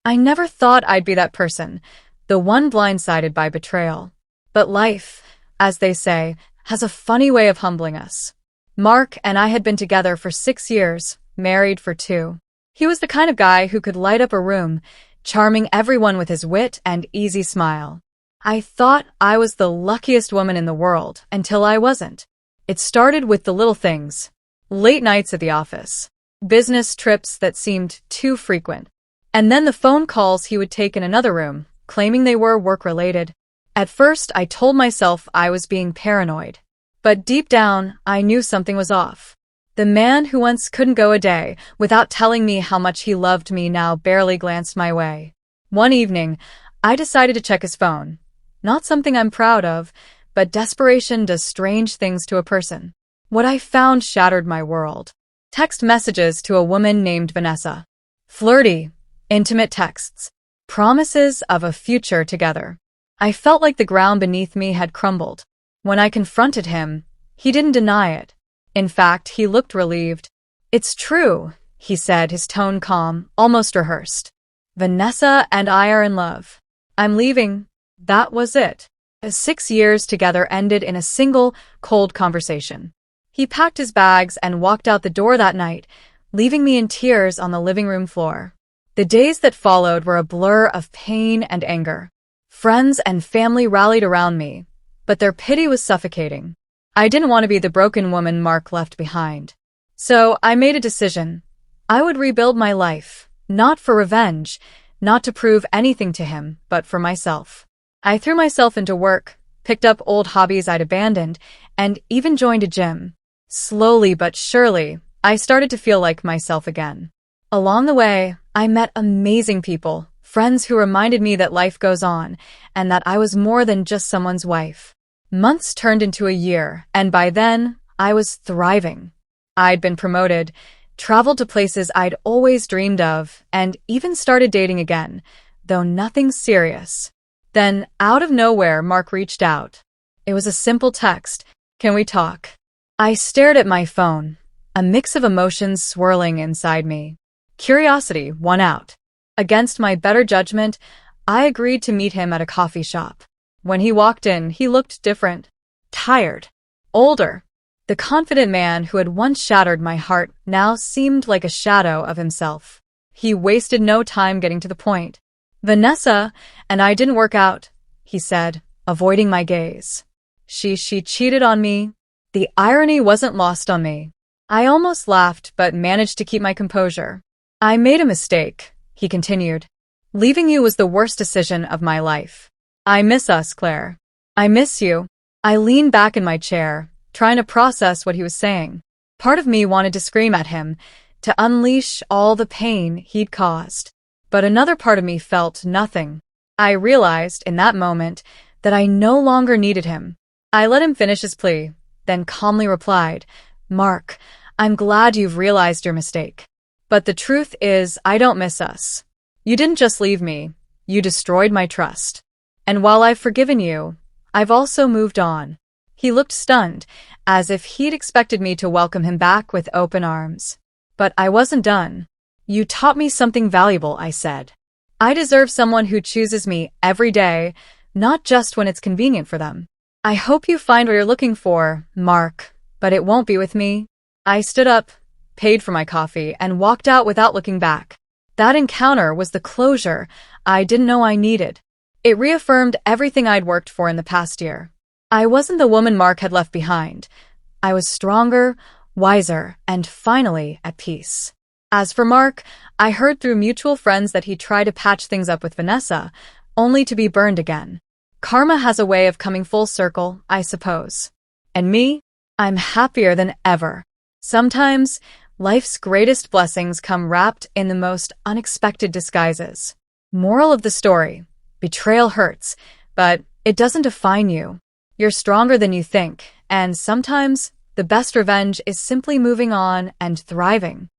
I never thought I'd be that person, the one blindsided by betrayal. But life, as they say, has a funny way of humbling us. Mark and I had been together for 6 years, married for 2. He was the kind of guy who could light up a room, charming everyone with his wit and easy smile. I thought I was the luckiest woman in the world until I wasn't. It started with the little things. Late nights at the office. Business trips that seemed too frequent. And then the phone calls he would take in another room, claiming they were work-related. At first, I told myself I was being paranoid. But deep down, I knew something was off. The man who once couldn't go a day without telling me how much he loved me now barely glanced my way. One evening, I decided to check his phone. Not something I'm proud of, but desperation does strange things to a person. What I found shattered my world. Text messages to a woman named Vanessa. Flirty, intimate texts. Promises of a future together. I felt like the ground beneath me had crumbled. When I confronted him, he didn't deny it. In fact, he looked relieved. "It's true," he said, his tone calm, almost rehearsed. "Vanessa and I are in love. I'm leaving." That was it. 6 years together ended in a single, cold conversation. He packed his bags and walked out the door that night, leaving me in tears on the living room floor. The days that followed were a blur of pain and anger. Friends and family rallied around me, but their pity was suffocating. I didn't want to be the broken woman Mark left behind. So I made a decision. I would rebuild my life, not for revenge, not to prove anything to him, but for myself. I threw myself into work, picked up old hobbies I'd abandoned, and even joined a gym. Slowly but surely, I started to feel like myself again. Along the way, I met amazing people, friends who reminded me that life goes on, and that I was more than just someone's wife. Months turned into a year, and by then, I was thriving. I'd been promoted, traveled to places I'd always dreamed of, and even started dating again, though nothing serious. Then, out of nowhere, Mark reached out. It was a simple text. "Can we talk?" I stared at my phone, a mix of emotions swirling inside me. Curiosity won out. Against my better judgment, I agreed to meet him at a coffee shop. When he walked in, he looked different. Tired. Older. The confident man who had once shattered my heart now seemed like a shadow of himself. He wasted no time getting to the point. "Vanessa and I didn't work out," he said, avoiding my gaze. She cheated on me. The irony wasn't lost on me. I almost laughed, but managed to keep my composure. "I made a mistake," he continued. "Leaving you was the worst decision of my life. I miss us, Claire. I miss you." I leaned back in my chair, trying to process what he was saying. Part of me wanted to scream at him, to unleash all the pain he'd caused. But another part of me felt nothing. I realized in that moment that I no longer needed him. I let him finish his plea, then calmly replied, "Mark, I'm glad you've realized your mistake. But the truth is, I don't miss us. You didn't just leave me, you destroyed my trust. And while I've forgiven you, I've also moved on." He looked stunned, as if he'd expected me to welcome him back with open arms. But I wasn't done. "You taught me something valuable," I said. "I deserve someone who chooses me every day, not just when it's convenient for them. I hope you find what you're looking for, Mark, but it won't be with me." I stood up, paid for my coffee, and walked out without looking back. That encounter was the closure I didn't know I needed. It reaffirmed everything I'd worked for in the past year. I wasn't the woman Mark had left behind. I was stronger, wiser, and finally at peace. As for Mark, I heard through mutual friends that he tried to patch things up with Vanessa, only to be burned again. Karma has a way of coming full circle, I suppose. And me? I'm happier than ever. Sometimes, life's greatest blessings come wrapped in the most unexpected disguises. Moral of the story: betrayal hurts, but it doesn't define you. You're stronger than you think, and sometimes the best revenge is simply moving on and thriving.